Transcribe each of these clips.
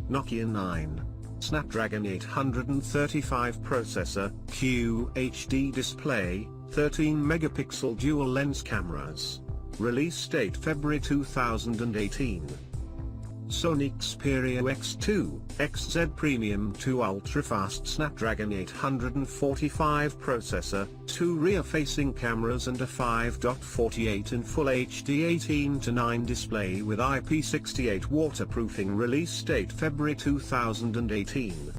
Nokia 9. Snapdragon 835 processor, QHD display, 13 megapixel dual lens cameras. Release date February 2018. Sony Xperia X2, XZ Premium 2 ultra-fast Snapdragon 845 processor, 2 rear-facing cameras and a 5.48 in Full HD 18:9 display with IP68 waterproofing. Release date February 2018.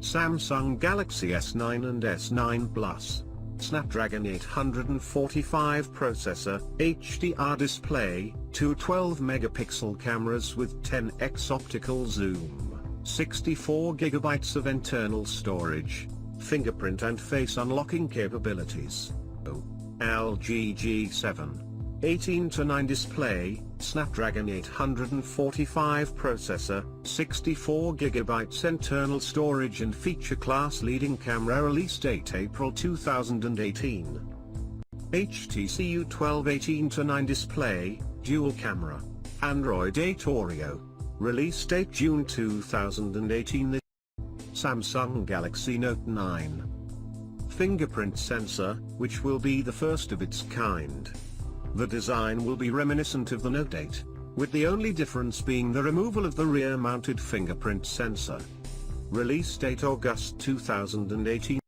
Samsung Galaxy S9 and S9 Plus. Snapdragon 845 processor, HDR display, 2 12-megapixel cameras with 10x optical zoom, 64 GB of internal storage, fingerprint and face unlocking capabilities. LG G7. 18:9 display, Snapdragon 845 processor, 64 GB internal storage and feature class leading camera. Release date April 2018. HTC U12 18:9 display, dual camera, Android 8 Oreo. Release date June 2018. Samsung Galaxy Note 9. Fingerprint sensor, which will be the first of its kind. The design will be reminiscent of the Note 8, with the only difference being the removal of the rear-mounted fingerprint sensor. Release date August 2018.